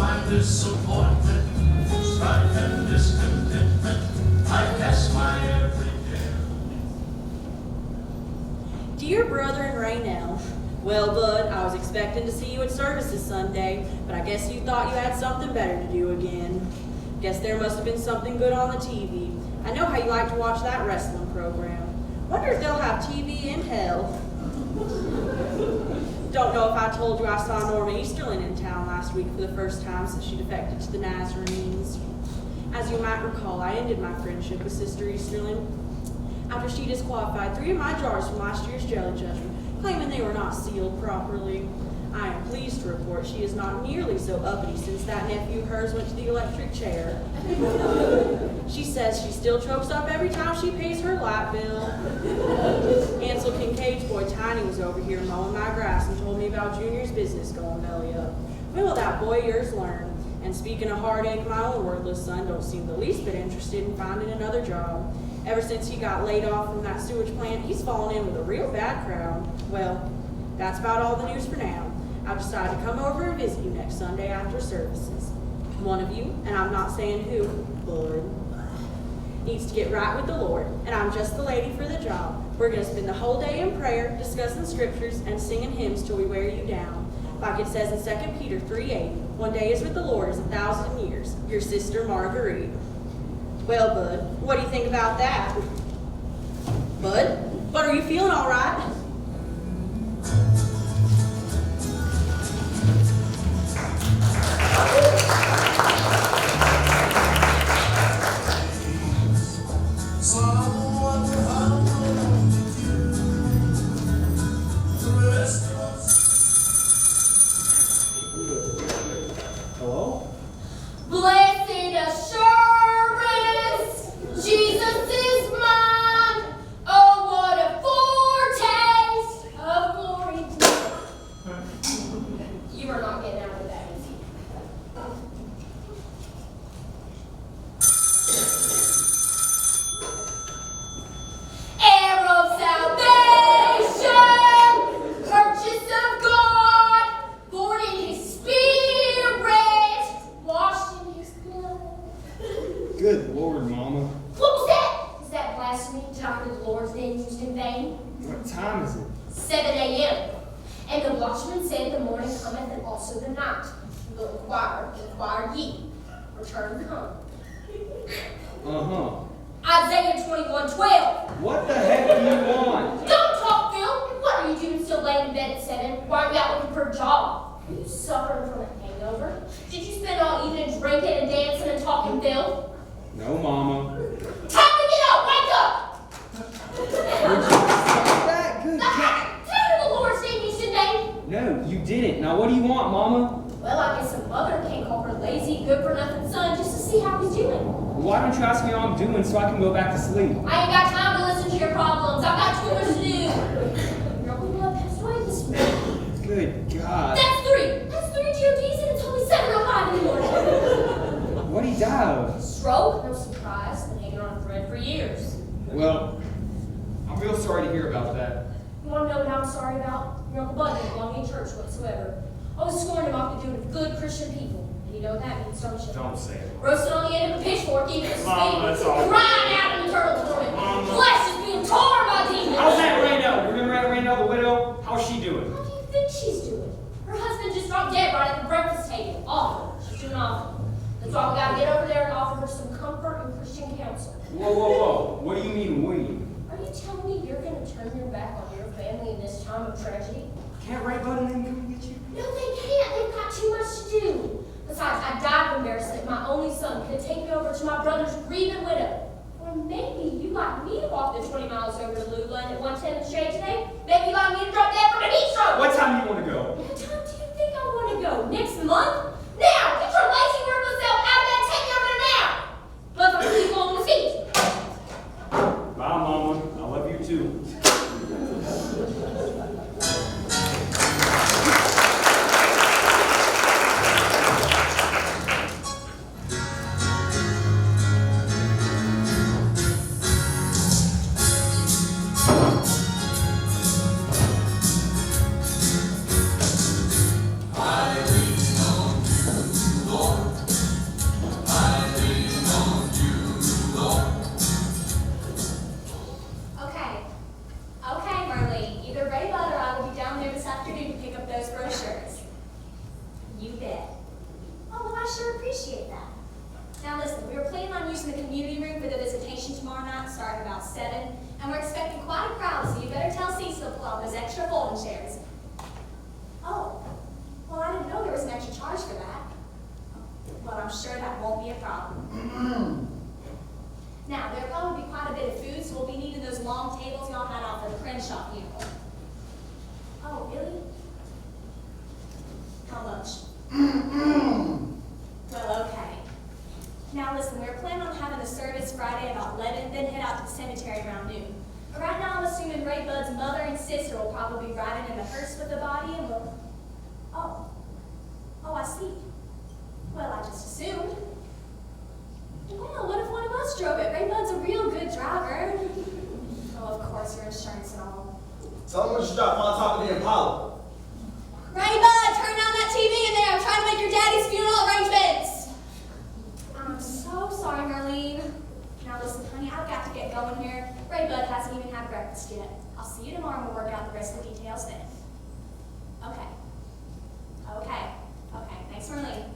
my disappointment, strife and discontentment, I cast my every care. Dear Brother and Raynell, well, Bud, I was expecting to see you at services Sunday, but I guess you thought you had something better to do again. Guess there must have been something good on the TV. I know how you like to watch that wrestling program. Wonder if they'll have TV in hell. Don't know if I told you I saw Norma Easterlin in town last week for the first time since she defected to the Nazarenes. As you might recall, I ended my friendship with Sister Easterlin after she disqualified 3 of my jars from last year's jelly judgment, claiming they were not sealed properly. I am pleased to report she is not nearly so uppity since that nephew of hers went to the electric chair. She says she still chokes up every time she pays her light bill. Ansel Kincaid's boy Tiny was over here mowing my grass and told me about Junior's business going belly up. When will that boy of yours learn? And speaking of heartache, my own wordless son don't seem the least bit interested in finding another job. Ever since he got laid off from that sewage plant, he's fallen in with a real bad crowd. Well, that's about all the news for now. I've decided to come over and visit you next Sunday after services. One of you, and I'm not saying who, Bud, needs to get right with the Lord, and I'm just the lady for the job. We're going to spend the whole day in prayer, discussing scriptures, and singing hymns till we wear you down. Like it says in 2 Peter 3:8, one day is with the Lord as 1,000 years. Your sister Marguerite. Well, Bud, what do you think about that? Bud, are you feeling all right? Hello? Blessed assurance, Jesus is mine. Oh, what a foretaste of glory. You are not getting out of that easy. Heir of salvation, purchase of God, born in his spirit, washed in his blood. Good Lord, Mama. What was that? Is that blasphemy? Did I hear the Lord's name used in vain? What time is it? 7 a.m. And the watchman said, the morning cometh and also the night. Will inquire ye. Return come. Uh-huh. Isaiah 21:12. What the heck do you want? Don't talk, Phil. What are you doing still laying in bed at 7? Why are you out looking for a job? Are you suffering from a hangover? Did you spend all evening drinking and dancing and talking, Phil? No, Mama. Time to get up! Wake up! Stop that? Good cat. Did I hear the Lord's name used in vain? No, you didn't. Now what do you want, Mama? Well, I guess a mother can't call her lazy, good-for-nothing son just to see how he's doing. Why don't you ask me how I'm doing so I can go back to sleep? I ain't got time to listen to your problems. I've got too much to do. Your Uncle Bud passed away this morning. Good God. That's 3. That's 3 GODs and it's only 7:05 in the morning. What'd he die of? Stroke? No surprise. Been hanging on a thread for years. Well, I'm real sorry to hear about that. You want to know what I'm sorry about? Your Uncle Bud didn't belong in church whatsoever. I was scorning him off to do with good Christian people. And you know what that means, don't you? Don't say it. Roasted on the end of a pitchfork, even at Mom, that's all. crying out in the turtle torment. Mom. Flesh is being torn by demons. How's that Raynell? Remember that Raynell, the widow? How's she doing? How do you think she's doing? Her husband just dropped dead right at the breakfast table. Awful. She's doing awful. That's why we gotta get over there and offer her some comfort and Christian counsel. Whoa. What do you mean, we? Are you telling me you're gonna turn your back on your family in this time of tragedy? Can't Ray Bud and them come and get you? No, they can't. They've got too much to do. Besides, I died of embarrassment if my only son could take me over to my brother's grieving widow. Or maybe you like me to walk the 20 miles over to Lula and at 110 in the shade today. Maybe you like me to drop dead from a heat stroke. What time do you want to go? What time do you think I want to go? Next month? Now! Get your lazy worthless self out of bed. Take me over there now! Let's go sleep on the seat. Bye, Mama. I love you too. want lunch. Well, okay. Now listen, we were planning on having a service Friday about 11, then head out to the cemetery around noon. But right now I'm assuming Ray Bud's mother and sister will probably be riding in the hearse with the body and we'll... Oh, I see. Well, I just assumed. Well, what if one of us drove it? Ray Bud's a real good driver. Oh, of course, your insurance and all. Tell them what you dropped on top of the Impala. Ray Bud, turn on that TV in there. I'm trying to make your daddy's funeral arrangements. I'm so sorry, Marlene. Now listen, honey, I've got to get going here. Ray Bud hasn't even had breakfast yet. I'll see you tomorrow and we'll work out the rest of the details then. Okay. Thanks, Marlene.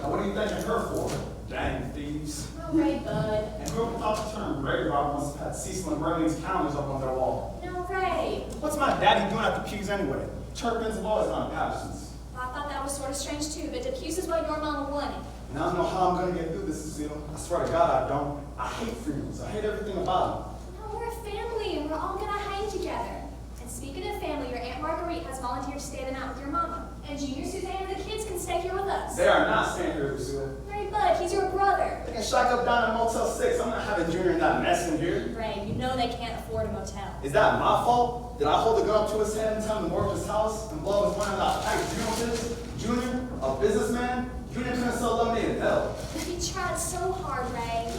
Now, what are you thanking her for? Dang thieves. Oh, Ray Bud. And whoever thought the term grave robber must have had Cecil and Marlene's calendars up on their wall. No, Ray. What's my daddy doing at the pews anyway? Chirpins have always gone passions. Well, I thought that was sort of strange too, but Depuce is what your mama wanted. And I don't know how I'm gonna get through this, Cecile. I swear to God, I don't. I hate funerals. I hate everything about No, we're a family and we're all gonna hang together. And speaking of family, your Aunt Marguerite has volunteered to stay the night with your mama. And Junior, Suzanne, and the kids can stay here with them. us. They are not staying here, Lucille. Ray Bud, he's your brother. They can shack up down at Motel 6. I'm not having Junior and that mess in here. Ray, you know they can't afford a motel. Is that my fault? Did I hold the gun up to his head and tell him to mortgage his house and blow his mind out? Hey, Junior, a businessman? Junior couldn't sell lemonade in hell. He tried so hard, Ray.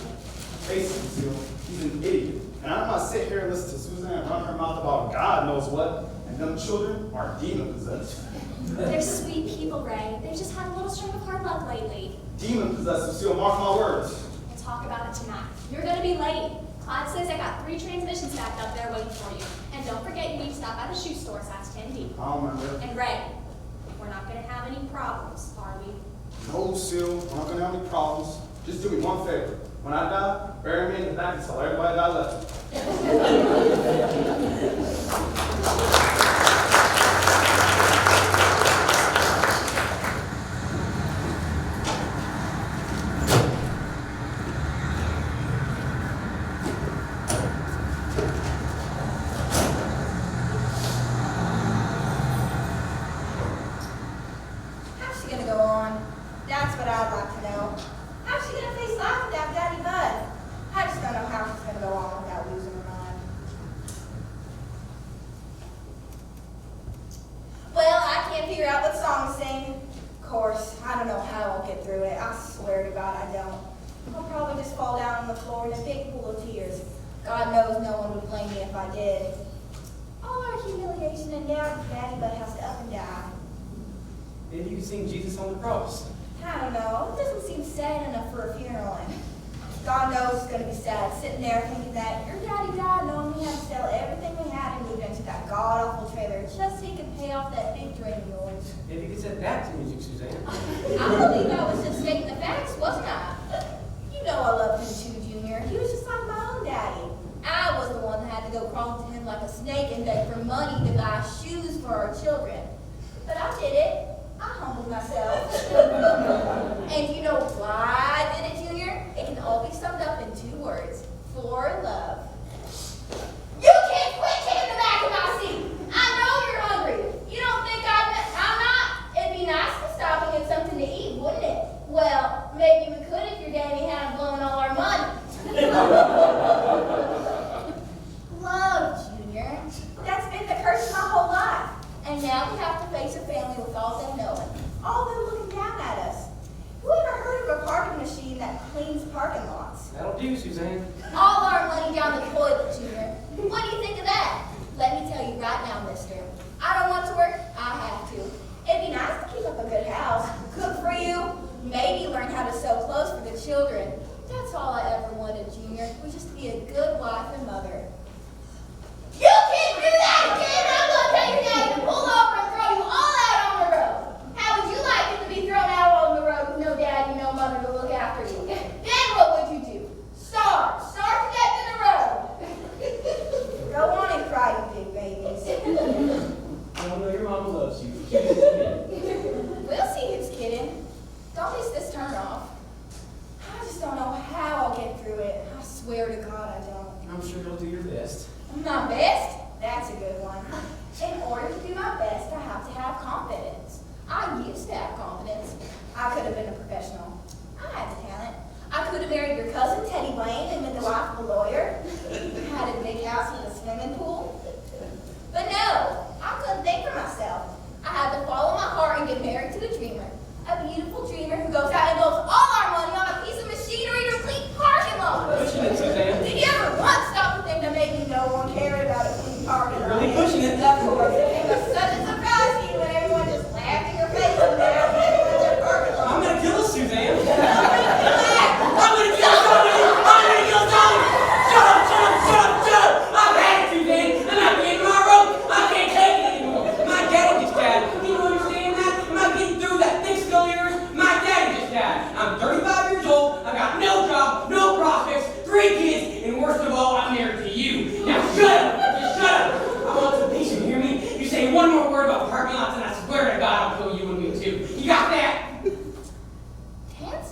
Face it, Lucille, he's an idiot. And I don't want to sit here and listen to Suzanne run her mouth about God knows what, and them children are demon possessed. They're sweet people, Ray. They've just had a little string of hard luck lately. Demon possessed, Lucille, mark my words. We'll talk about it tonight. You're gonna be late. Clyde says I got 3 transmissions backed up there waiting for you. And don't forget you need to stop by the shoe store, size 10D. I don't remember. And Ray, we're not gonna have any problems, are we? No, Lucille, I'm not going to have any problems. Just do me one favor. When I die, bury me in the back and tell everybody that I left. How's she gonna go on? That's what I'd like to know. How's she gonna face life without Daddy Bud? I just don't know how she's gonna go on without losing her mind. Well, I can't figure out what song to sing. Of course, I don't know how I'll get through it. I swear to God I don't. I'll probably just fall down on the floor in a big pool of tears. God knows no one would blame me if I did. All our humiliation and now Daddy Bud has to up and die. Maybe you can sing Jesus on the cross. I don't know. It doesn't seem sad enough for a funeral. And God knows it's going to be sad sitting there thinking that your daddy died knowing we had to sell everything we had and move into that god-awful trailer just so he could pay off that big dream of yours. Maybe you could set that to music, Suzanne. I believe I was just stating the facts, wasn't I? You know I loved him too, Junior. He was just like my own daddy. I was the one that had to go crawling to him like a snake and beg for money to buy shoes for our children. But I did it. I humbled myself. And you know why I did it, Junior? It can all be summed up in 2 words. For love. You can't quit kicking the back of my seat. I know you're hungry. You don't think I'm not? It'd be nice to stop and get something to eat, wouldn't it? Well, maybe we could if your daddy hadn't blown all our money. Love, Junior. That's been the curse of my whole life. And now we have to face a family with all them knowing, all them looking down at us. Who ever heard of a parking machine that cleans parking lots? That'll do, Suzanne. All our money down the toilet, Junior. What do you think of that? Let me tell you right now, mister. I don't want to work, I have to. It'd be nice to keep up a good house, cook for you, maybe learn how to sew clothes for the children. That's all I ever wanted, Junior, was just to be a good wife and mother. You can't do that again! I'm gonna tell your daddy to pull over and throw you all out on the road. How would you like it to be thrown out on the road with no daddy, no mother to look after you? Then what would you do? Starve to death in the road. Go on and cry, you big babies. Oh no, your mama loves you. We'll see who's kidding. Don't miss this turn off. I just don't know how I'll get through it. I swear to God I don't. I'm sure you'll do your best. My best? That's a good one. In order to do my best, I have to have confidence. I to a dreamer. A beautiful dreamer who goes out and blows all our money on a piece of machinery to clean parking lots. Pushing it, Suzanne. Did you ever once stop to think that maybe no one cared about a clean parking lot? Really pushing it. Of course, it came as such a surprise to you when everyone just laughed in your face and now their parking lot. I'm gonna kill us, Suzanne. Relax. I'm gonna kill Tony! I'm gonna kill Tony! Shut up, shut up, shut up, shut up! I've had it, Suzanne. I'm not getting my rope. I can't take it anymore. My daddy just died. Do you understand that? I'm not getting through that thick skull of yours. My daddy just died. I'm 35 years old. I got no job, no prospects, 3 kids, and worst of all, I'm married to you. Now shut up! Just shut up! I want some peace, you hear me? You say one more word about parking lots, and I swear to God I'll kill you and me too. You got that? Tense.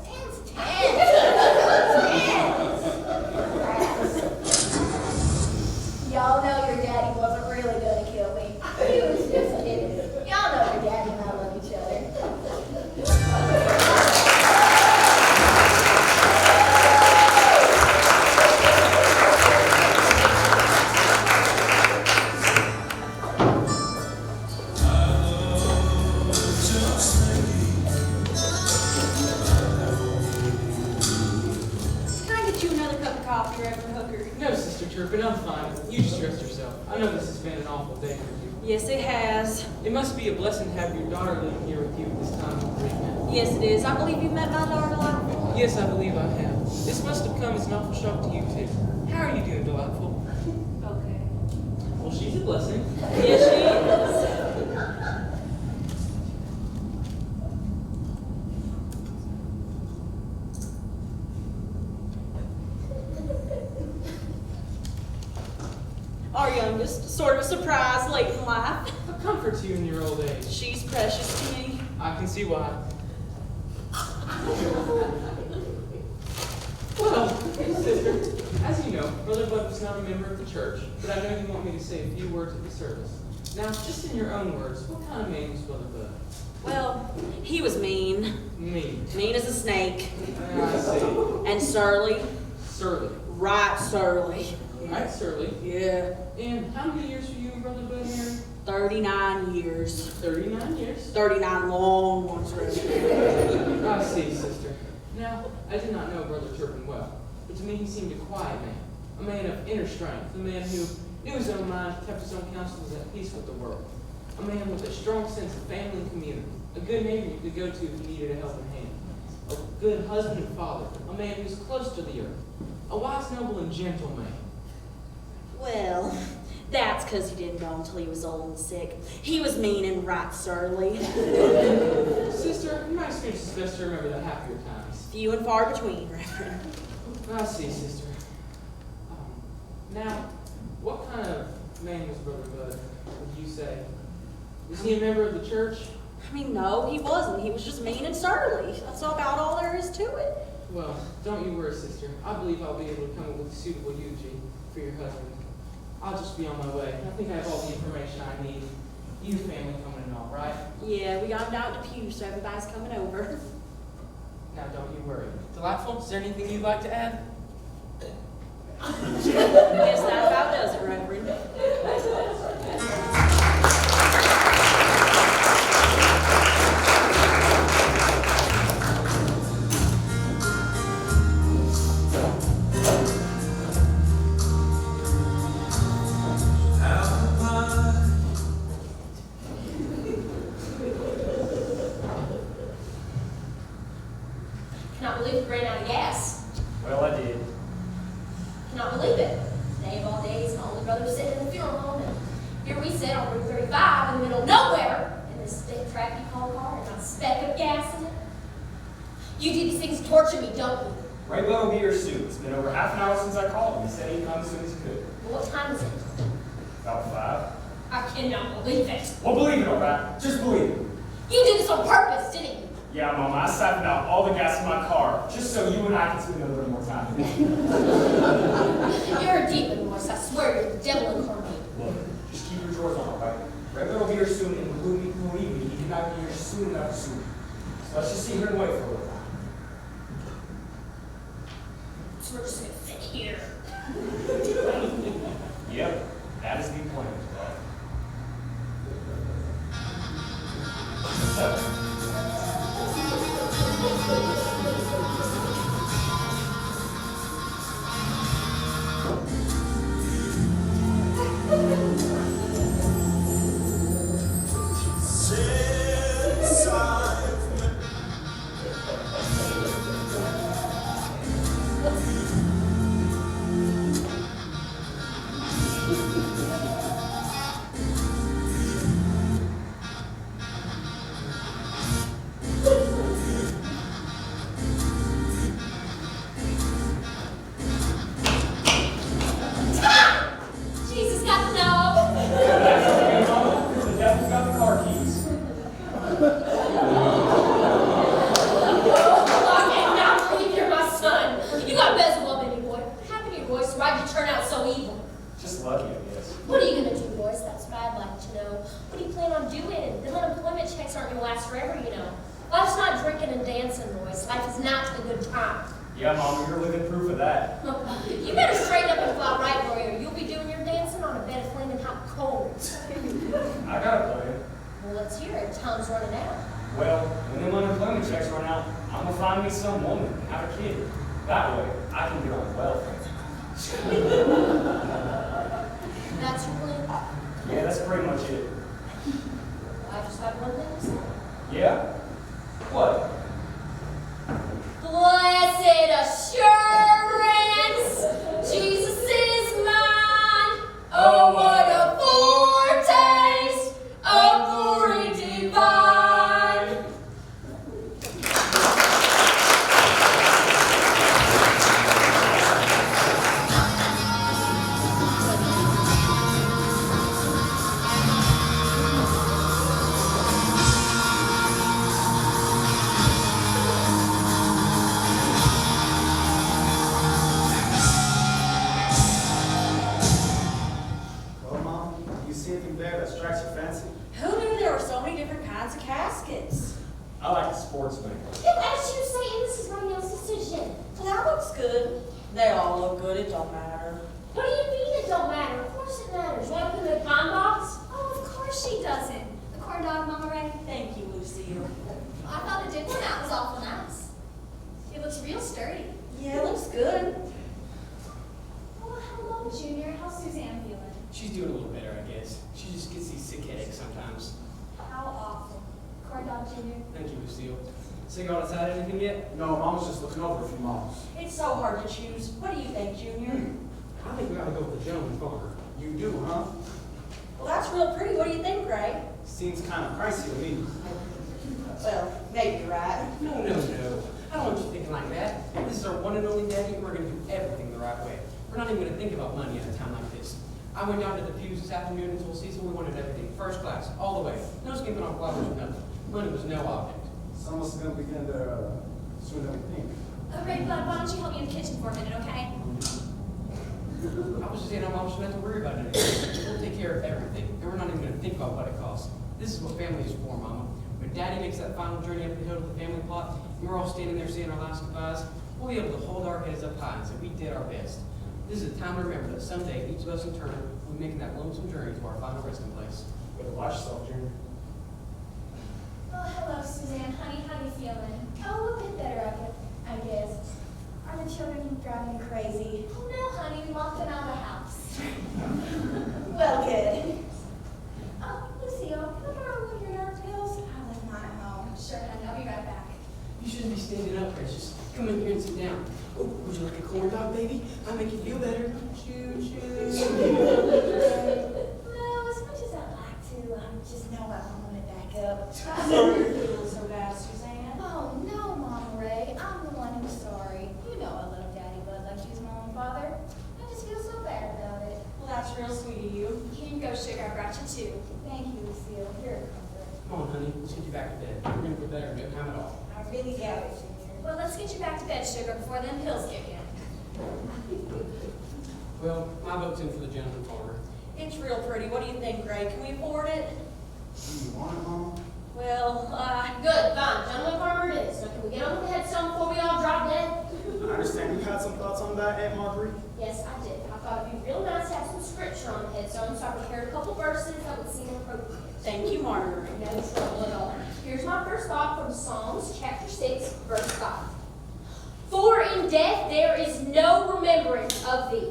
Y'all know your daddy wasn't really gonna kill me. He was just kidding. Y'all know your daddy and I love each other. Can I get you another cup of coffee, Reverend Hooker? No, Sister Turpin, I'm fine. You just rest yourself. I know this has been an awful day for you. Yes, it has. It must be a blessing to have your daughter living here with you at this time of bereavement. Yes, it is. I believe you've met my daughter, Delightful. Yes, I believe I have. This must have come as an awful shock to you too. How are you doing, Delightful? Okay. Well, she's a blessing. Yes, she is. Our youngest, sort of a surprise late in life. A comfort to you in your old age. She's precious to me. I can see why. Well, sister, as you know, Brother Bud was not a member of the church, but I know you want me to say a few words at the service. Now, just in your own words, what kind of man was Brother Bud? Well, he was mean. Mean. Mean as a snake. I see. And surly. Surly. Right surly. Right, surly. Yeah. And how many years were you and Brother Bud married? 39 years. 39 years. 39 long ones, Reverend. I see, sister. Now, I did not know Brother Turpin well, but to me he seemed a quiet man, a man of inner strength, a man who knew his own mind, kept his own counsel, was at peace with the world, a man with a strong sense of family and community, a good neighbor you could go to if you needed a helping hand, a good husband and father, a man who was close to the earth, a wise, noble, and gentle man. Well, that's because he didn't know until he was old and sick. He was mean and right surly. Sister, in my experience, it's best to remember the happier times. Few and far between, Reverend. I see, sister. Now, what kind of man was Brother Bud, would you say? Was he a member of the church? I mean, no, he wasn't. He was just mean and surly. That's about all there is to it. Well, don't you worry, sister. I believe I'll be able to come up with a suitable eulogy for your husband. I'll just be on my way. I think I have all the information I need. You family coming and all, right? Yeah, we got him down at the pew, so everybody's coming over. Now, don't you worry. Delightful, is there anything you'd like to add? Guess that about does it, Reverend. Cannot believe we ran out of gas. Well, I did. Cannot believe it. Day of all days, my older brother was sitting in the funeral home, and here we sit on Route 35 in the middle of nowhere in this thick, track you call car and not a speck of gas in it. You do these things to torture me, don't you? Ray Bell will be here soon. It's been over half an hour since I called him. He said he'd come as soon as he could. Well, what time is it? About 5. I cannot believe it. Well, believe it, all right? Just believe it. You did this on purpose, didn't you? Yeah, Mama, I siphoned out all the gas in my car just so you and I can spend a little more time together. You're a demon, Morris. I swear you're the devil incarnate. Look, just keep your drawers on, all right? Ray Bell will be here soon, and believe me, he cannot be here soon enough soon. So let's just sit here and wait for a little while. So we're just gonna sit here. Yep, that is the plan. So, Since I've met Jesus got the knob. That's okay, Mama, because the devil's got the car keys. I cannot believe you're my son. You got Beelzebub in you, boy. What happened to your voice? Why'd you turn out so evil? Just lucky, I guess. What are you gonna do, Boris? That's what I'd like to know. What do you plan on doing? The unemployment checks aren't gonna last forever, you know. Life's not drinking and dancing, boys. Life is not a good time. Yeah, Mama, you're living proof of that. You better straighten up and fly right, boy, or you'll be doing your dancing on a bed of flaming hot coals. I got a plan. Well, let's hear it. Time's running out. Well, when them unemployment checks run out, I'm gonna find me some woman and have a kid. That way, I can get on welfare. That's your plan? Yeah, that's pretty much it. I just have one thing to say. Yeah? What? Blessed assurance, Jesus is mine. Oh, what a foretaste of glory divine. Well, Mom, you see anything there that strikes your fancy? Who knew there were so many different kinds of caskets? I like the sportsman. As you say, this is Mario's decision. Well, that looks good. They all look good, it don't matter. What do you mean it don't matter? Of course it matters. You want to put it in the pine box? Oh, of course she doesn't. The corn dog, Mama Ray. Thank you, Lucille. I thought the dip one out was awful nice. It looks real sturdy. Yeah, it looks good. Oh, hello, Junior. How's Suzanne feeling? She's doing a little better, I guess. She just gets these sick headaches sometimes. How awful. Corn dog, Junior. Thank you, Lucille. So you all decided anything yet? No, Mom was just looking over a few models. It's so hard to choose. What do you think, Junior? I think we ought to go with the gentleman farmer. You do, huh? Well, that's real pretty. What do you think, Greg? Seems kind of pricey to me. Well, maybe you're right. No. I don't want you thinking like that. This is our one and only daddy, and we're going to do everything the right way. We're not even going to think about money at a time like this. I went down to the pews this afternoon and told Cecil we wanted everything first class, all the way. No skimping on flowers or nothing. Money was no object. Someone's gonna begin there sooner than we think. Ray, Bud, why don't you help me in the kitchen for a minute, okay? I was just saying our mom shouldn't have to worry about anything. We'll take care of everything, and we're not even going to think about what it costs. This is what family is for, Mama. When Daddy makes that final journey up the hill to the family plot, and we're all standing there saying our last goodbyes, we'll be able to hold our heads up high and say we did our best. This is a time to remember that someday each of us in turn will be making that lonesome journey to our final resting place. Better watch yourself, Junior. Oh, hello, Suzanne. Honey, how you feeling? Oh, a bit better, I guess. Are the children driving you crazy? Oh, no, honey. We locked them out of the house. Well, good. Oh, Lucille, can I borrow one of your nerve pills? I left mine at home. Sure, honey. I'll be right back. You shouldn't be standing up, Precious. Come in here and sit down. Oh, would you like a corn dog, baby? I'll make you feel better. Choo choo. No, as much as I'd like to, I just know I don't want to back up. I'm sorry you're feeling so bad, Suzanne. Oh, no, Mama Ray. I'm the one who's sorry. You know I love Daddy Bud like he's my own father. I just feel so bad about it. Well, that's real sweet of you. Here you go, sugar. I brought you two. Thank you, Lucille. You're a comfort. Come on, honey. Let's get you back to bed. We're going to feel better in no time at all. I really doubt it, Junior. Well, let's get you back to bed, sugar, before them pills kick in. Well, my vote's in for the gentleman farmer. It's real pretty. What do you think, Greg? Can we afford it? Do you want it, Mom? Well, Good, fine. Gentleman farmer it is. Now, can we get on with the headstone before we all drop dead? I understand you had some thoughts on that, Aunt Marguerite. Yes, I did. I thought it'd be real nice to have some scripture on the headstone, so I prepared a couple verses that would seem appropriate. thank you, Margaret. No trouble at all. Here's my first thought for from Psalms chapter 6, verse 5. For in death there is no remembrance of thee.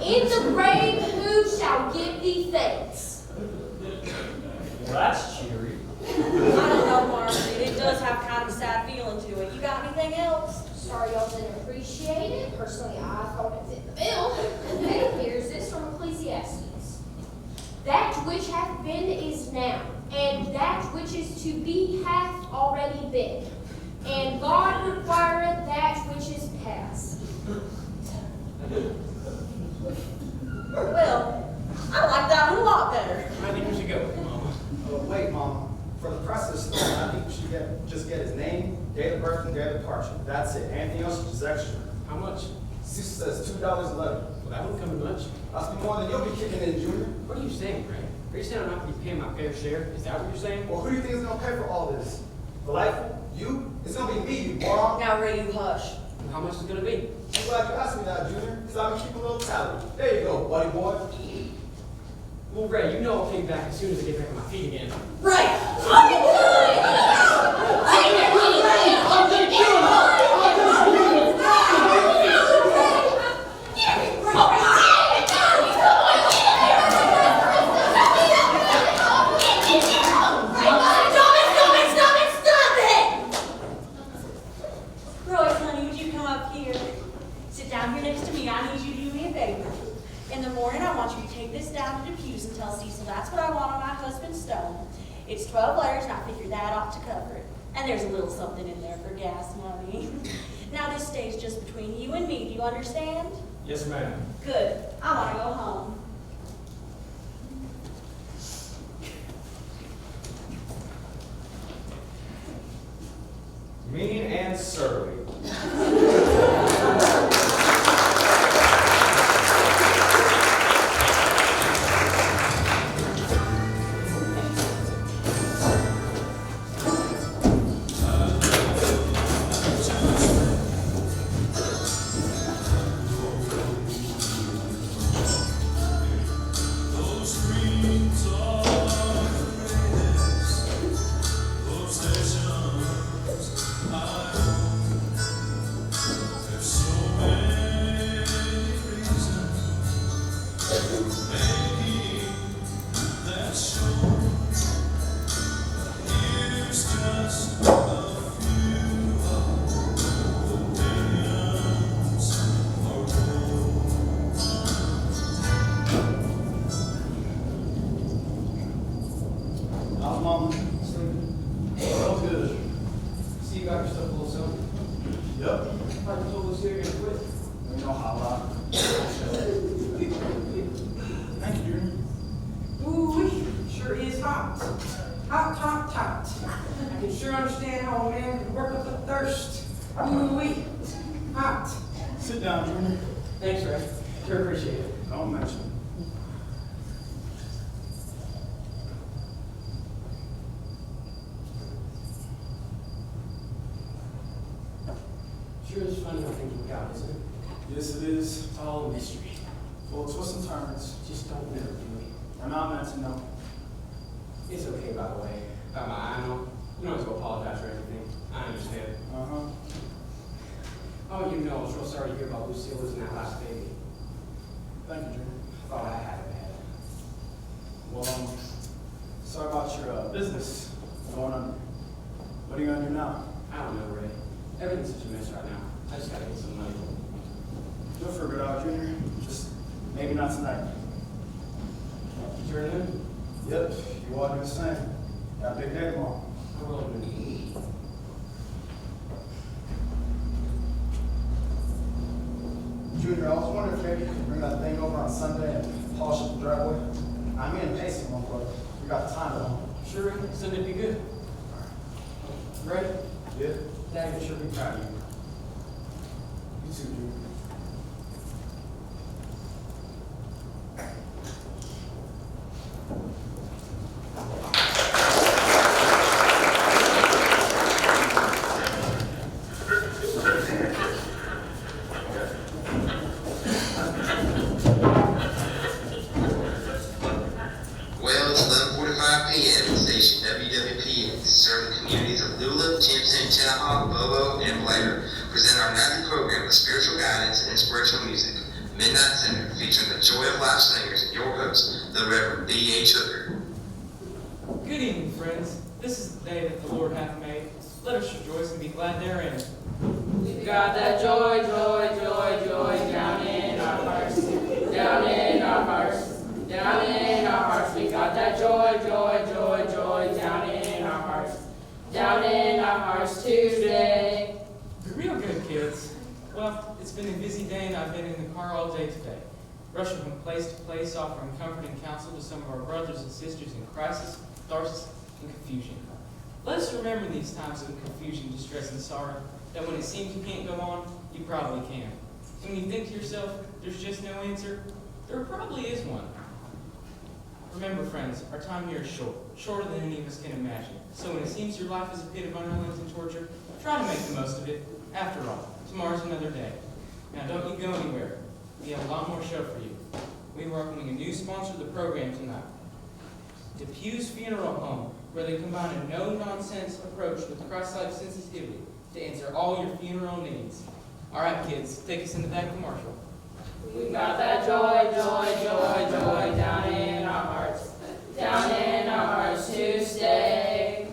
In the grave who shall give thee thanks? Well, that's cheery. I don't know, Margaret. It does have kind of a sad feeling to it. You got anything else? Sorry y'all didn't appreciate it. Personally, I thought it fit the bill. Okay, here's this from Ecclesiastes. That which hath been is now, and that which is to be hath already been. And God requireth that which is past. Well, I like that one a lot better. I think we should go with it, Mama. Oh, wait, Mama. For the price of the story, I think we should just get his name, date of birth, and date of departure. That's it. Anything else is just extra. How much? Cecil says $2 a letter. Well, that wouldn't come to much. That's more than you'll be kicking in, Junior. What are you saying, Ray? Are you saying I'm not going to be paying my fair share? Is that what you're saying? Well, who do you think is going to pay for all this? Delightful? You? It's going to be me, you moron. Now, Ray, you hush. And how much is it going to be? I'm glad you asked me that, Junior, because I'm going to keep a little tally. There you go, buddy boy. Well, Ray, you know I'll pay back as soon as I get back on my feet again. Ray! Royce, honey, would you come up here? Sit down here next to me. I need you to do me a favor. In the morning, I want you to take this down to the pews and tell Cecil that's what I want on my husband's stone. It's 12 letters, and I figure that ought to cover it. And there's a little something in there for gas money. Now, this stays just between you and me. Do you understand? Yes, ma'am. Good. I want to go home. Mean and surly. How's Mama sleeping? Oh, good. See, you got yourself a little something. Yep. Like you told us you're going to quit. You know how loud. Thank you, Junior. Ooh, sure is hot. Hot, hot, hot. I can sure understand how a man can work up a thirst. Ooh, hot. Sit down, Junior. Thanks, Ray. Sure appreciate it. Don't mention it. Sure is funny how things work out, isn't it? Yes, it is. It's all a mystery. Full of twists and turns. Just don't know, do we? I'm not meant to know. It's okay, by the way. About my eye, no. You don't have to apologize for anything. I understand. Uh-huh. Oh, you know, I was real sorry to hear about Lucille losing that last baby. Thank you, Junior. I thought I had it bad. Well, sorry about your business going under. What are you gonna do now? I don't know, Ray. Everything's such a mess right now. I just gotta get some money. You'll figure it out, Junior. Just maybe not tonight. You turn in? Yep, you all do the same. Got a big day tomorrow. I will admit. Junior, I was wondering if maybe you could bring that thing over on Sunday and polish up the driveway. I'm in pacing one, but we got the time at home. Sure, Ray. Sunday'd be good. Ray, Yeah? Dad can sure be proud of you. You too, Junior. Well, it's 11:45 p.m. Station WWP serving community communities of Lula, Championship, Channahawk, Bobo, and Blair present our nightly program of spiritual guidance and inspirational music, Midnight Center, featuring the Joy of Life singers and your host, the Reverend B.H. Hooker. Good evening, friends. This is the day that the Lord hath made. Let us rejoice and be glad therein. We've got that joy, joy, joy, joy down in our hearts, down in our hearts, down in our hearts. We got that joy, joy, joy, joy down in our hearts, down in our hearts today. Real good, kids. Well, it's been a busy day and I've been in the car all day today, rushing from place to place, offering comfort and counsel to some of our brothers and sisters in crisis, catharsis, and confusion. Let us remember these times of confusion, distress, and sorrow, that when it seems you can't go on, you probably can. When you think to yourself, there's just no answer, there probably is one. Remember, friends, our time here is short, shorter than any of us can imagine. So when it seems your life is a pit of unrelenting torture, try to make the most of it. After all, tomorrow's another day. Now, don't you go anywhere. We have a lot more show for you. We're welcoming a new sponsor of the program tonight, DePue's Funeral Home, where they combine a no-nonsense approach with Christ-like sensitivity to answer all your funeral needs. All right, kids, take us into that commercial. We've got that joy, joy, joy, joy down in our hearts, down in our hearts to stay.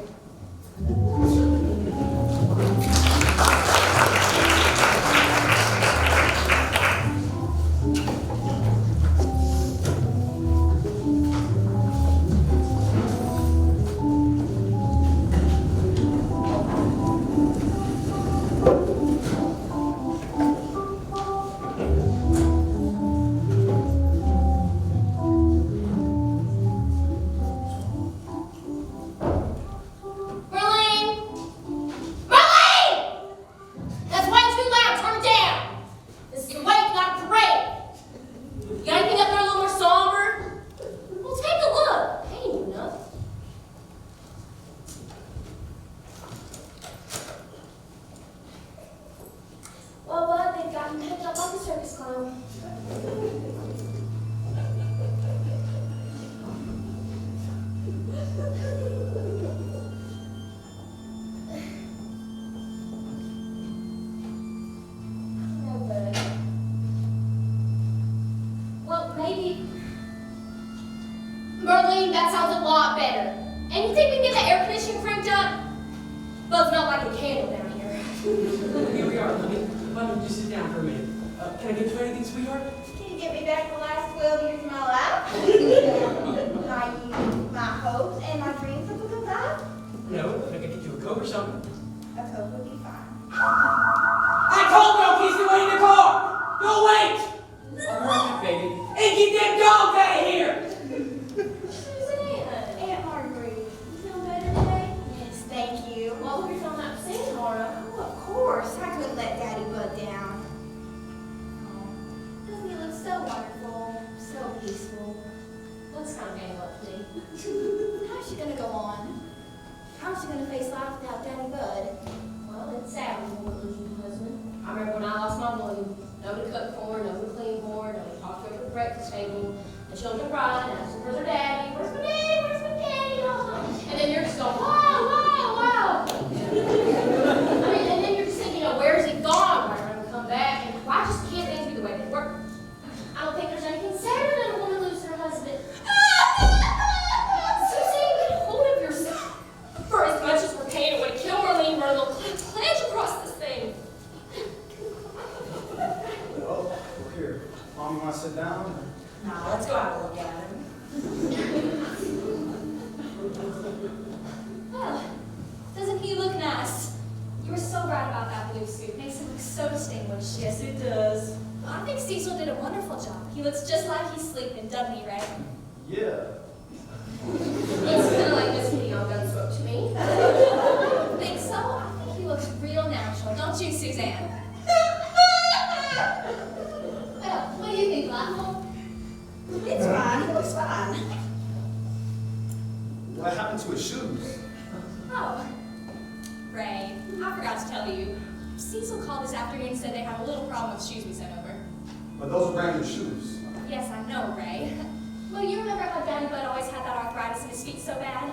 Well, you remember how Daddy Bud always had that arthritis in his feet so bad?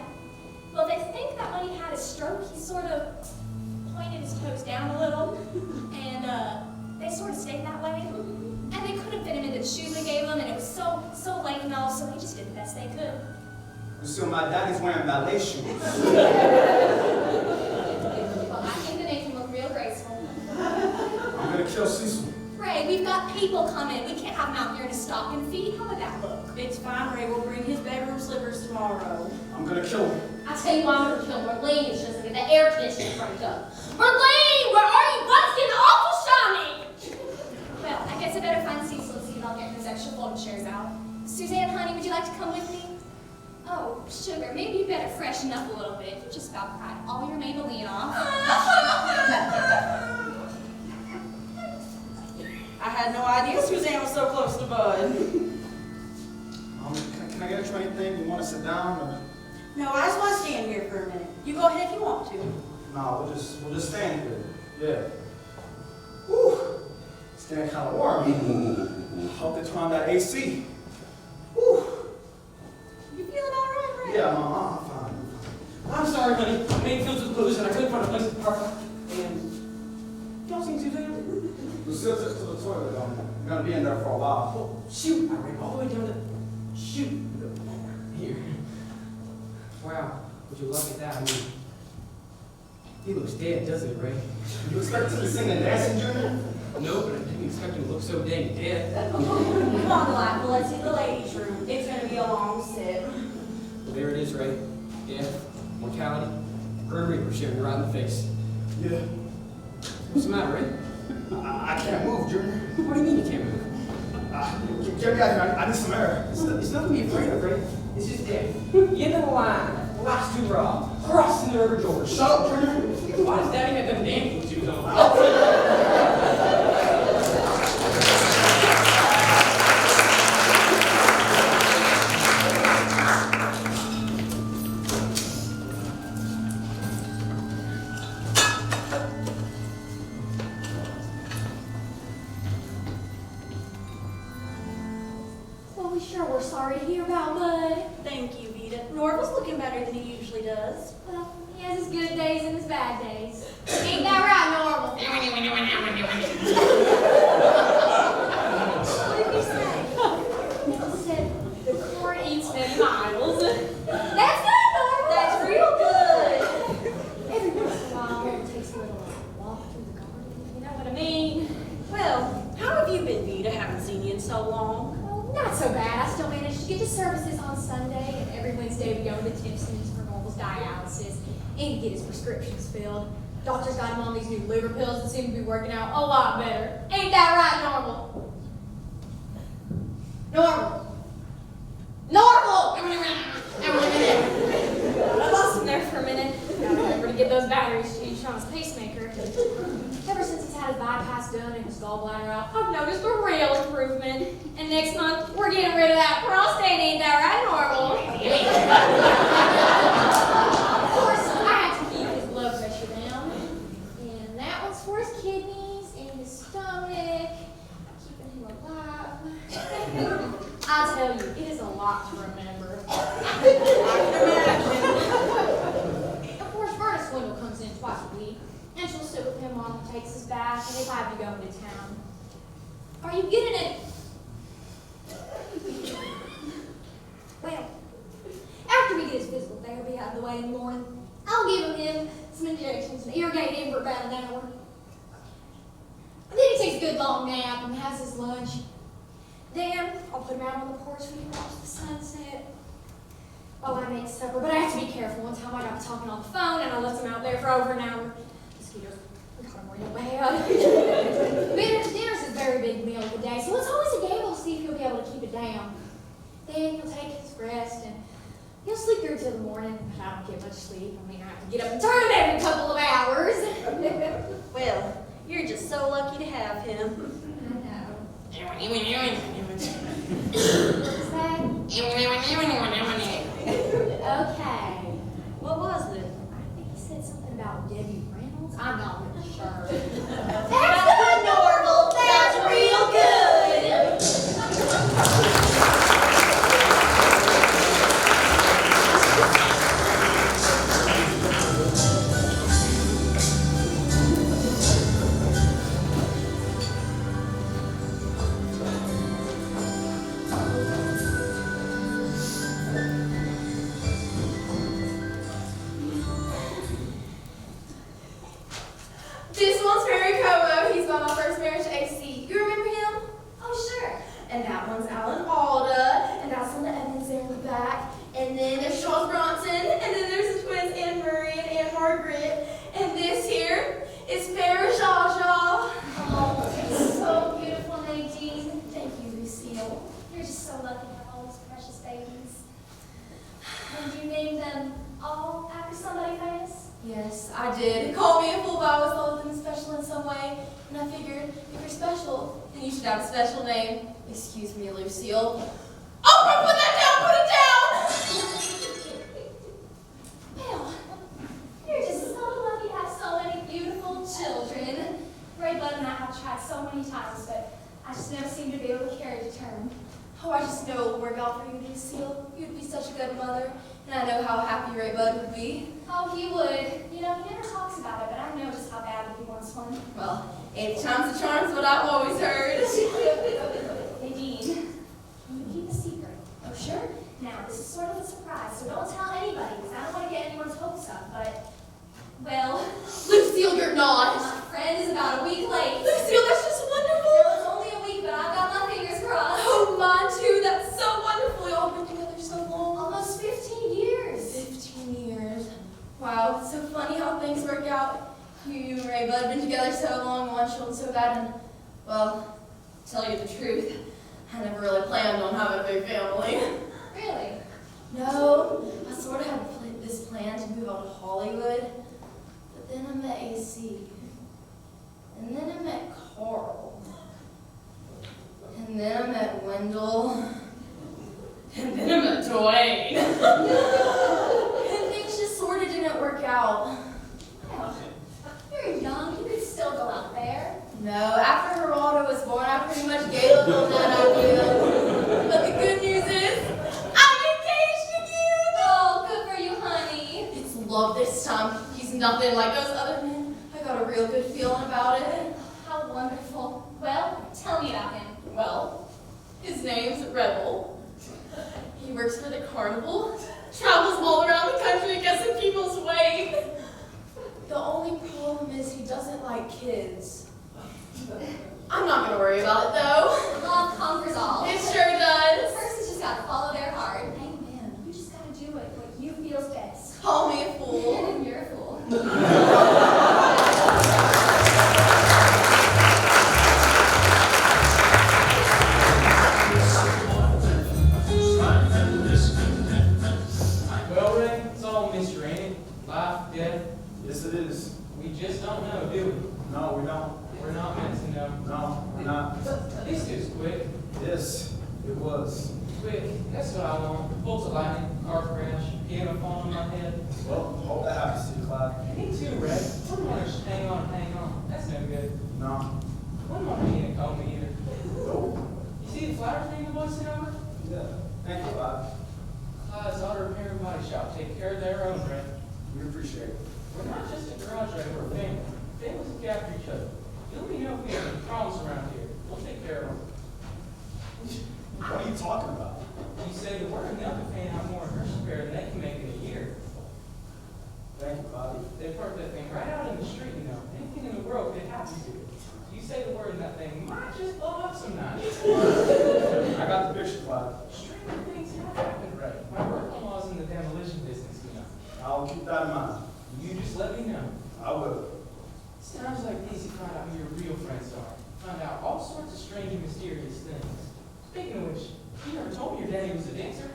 Well, they think that when he had his stroke, he sort of pointed his toes down a little, and they sort of stayed that way. And they couldn't fit him into the shoes we gave him, and it was so late and all, so they just did the best they could. So my daddy's wearing ballet shoes. Well, I think they make him look real graceful. I'm gonna kill Cecil. Ray, we've got people coming. We can't have him out here in his stocking feet. How would that look? It's fine, Ray. We'll bring his bedroom slippers tomorrow. I'm gonna kill him. I tell you why I'm gonna kill Marlene if she doesn't get the air conditioning cranked up. Marlene, where are you? Butt's getting awful shiny! Well, I guess I better find Cecil and see about getting his extra folding chairs out. Suzanne, honey, would you like to come with me? Oh, sugar, maybe you better freshen up a little bit. You just about cried all your Maybelline off. I had no idea Suzanne was so close to Bud. Can I get you anything? You want to sit down or? No, I just want to stand here for a minute. You go ahead if you want to. No, we'll just stand here. Yeah. Whew. It's getting kind of warm. Hope they turn on that AC. Whew. You feeling all right, Ray? Yeah, Mom, I'm fine. I'm sorry, honey. My main fields was closed and I couldn't find a place to park. And y'all seen Suzanne? Lucille took to the toilet. I'm gonna be in there for a while. Oh, shoot! I ran all the way down to shoot. Here. Wow. Would you look at that? I mean, he looks dead, doesn't he, Ray? You expect him to sing and dance, Junior? No, but I didn't expect him to look so dang dead. Come on, Delightful. Let's hit the ladies' room. It's going to be a long sit. Well, there it is, Ray. Death, mortality, Grim Reaper staring right in the face. Yeah. What's the matter, Ray? I can't move, Junior. What do you mean you can't move? Get me out here. I need some air. It's nothing to be afraid of, Ray. It's just death. End of the line. Last two raw. Crossing the River George. Shut up, Junior. Why does Daddy have them dancing shoes on? Well, we sure were sorry to hear about Bud. Thank you, Vita. Norval's looking better than he usually does. Well, he has his good days and his bad days. Ain't that right, Normal? What did you say? He said the corn eats many miles. That's good, Normal. That's real good. Every once in a while, Mom takes a little walk through the garden. You know what I mean? Well, how have you been, Vita? Haven't seen you in so long. Well, not so bad. I still manage to get to services on Sunday, and every Wednesday we go to Timpson's for Normal's dialysis and to get his prescriptions filled. Doctor's got him on these new liver pills that seem to be working out a lot better. Ain't that right, Normal? Normal! Normal! I lost him there for a minute. Gotta remember to get those batteries changed on his pacemaker. Ever since he's had his bypass done and his gallbladder out, I've noticed a real improvement. And next month, we're getting rid of that prostate, ain't that right, Normal? Of course, I have to keep his blood pressure down. And that one's for his kidneys and his stomach, keeping him alive. I tell you, it is a lot to remember. Of course, Verna Swindle comes in twice a week, and she'll sit with him while he takes his bath, and if I have to go into town. Are you getting it? Well, after we get his physical therapy out of the way in the morning, I'll give him some injections and irrigate him for about an hour. And then he takes a good long nap and has his lunch. Then I'll put him out on the porch when he watch the sunset while I make supper. But I have to be careful. One time I got talking on the phone and I left him out there for over an hour. Mosquitoes got him real bad. Dinner's a very big meal of the day, so it's always a gamble to see if he'll be able to keep it down. Then he'll take his rest and he'll sleep through till the morning. But I don't get much sleep. I mean, I have to get up and turn him every couple of hours. Well, you're just so lucky to have him. I know. Okay. What was it? I think he said something about Debbie Reynolds. I'm not really sure. That's good, Norval. That's real good. so lucky to have all these precious babies. And you named them all after somebody famous? Yes, I did. Call me a fool, but I always thought them special in some way. And I figured, if you're special, then you should have a special name. Excuse me, Lucille. Oh, put that down! Well, you're just so lucky to have so many beautiful children. Ray Bud and I have tried so many times, but I just never seem to be able to carry it to term. Oh, I just know it will work out for you, Lucille. You'd be such a good mother. And I know how happy Ray Bud would be. Oh, he would. You know, he never talks about it, but I know just how badly he wants one. Well, 8 times the charm's what I've always heard. Nadine, can you keep a secret? Oh, sure. Now, this is sort of a surprise, so don't tell anybody, because I don't want to get anyone's hopes up, but, well, Lucille, you're not. my friend is about a week late. Lucille, that's just wonderful. Well, it's only a week, but I've got my fingers crossed. Oh, mine too. That's so wonderful. Y'all been together so long. Almost 15 years. 15 years. Wow, it's so funny how things work out. You and Ray Bud have been together so long, want children so bad, and, well, to tell you the truth, I never really planned on having a big family. Really? No, I sort of had this plan to move out to Hollywood, but then I met AC, and then I met Carl, and then I met Wendell, and then I met Dwayne. And things just sort of didn't work out. Well, you're young. You could still go out there. No, after Geraldo was born, I pretty much gave up on that idea. But the good news is, I'm engaged again! Oh, good for you, honey. It's love this time. He's nothing like those other men. I got a real good feeling about it. How wonderful. Well, tell me about him. Well, his name's Rebel. He works for the carnival, travels all around the country and gets in people's way. The only problem is he doesn't like kids. I'm not gonna worry about it though. Love conquers all. It sure does. A person's just gotta follow their heart. Amen. You just gotta do it what you feel's best. Call me a fool. You're a fool. Strife and discontentment. Well, Ray, it's all mystery, ain't it? Life, death. Yes, it is. We just don't know, do No, we don't. we? We're not meant to know. No, we're not. At least it was quick. Yes, it was. Quick. That's what I want. Bolts of lightning, car crash, piano falling on my head. Well, hope that happens to you, Clyde. Me too, Ray. I don't want to just hang on and hang on. That's no good. No. I don't want me to call me either. Nope. You see the flower thing the boys sent over? Yeah. Thank you, Clyde. Clyde's auto repair and body shop take care of their own, Ray. We appreciate it. We're not just a garage, Ray. We're a family. Families look after each other. You let me know if we have any problems around here. We'll take care of them. What are you talking about? You say the word enough to pay out more in her repair than they can make in a year. Thank you, Clyde. They park that thing right out in the street, you know. Anything in the world could happen to it. You say the word and that thing might just blow up some night. I got the picture, Clyde. Stranger things have happened, Ray. My brother-in-law's in the demolition business, you know. I'll keep that in mind. You just let me know. I will. It's times like these you find out who your real friends are. Find out all sorts of strange and mysterious things. Speaking of which, you never told me your daddy was a dancer.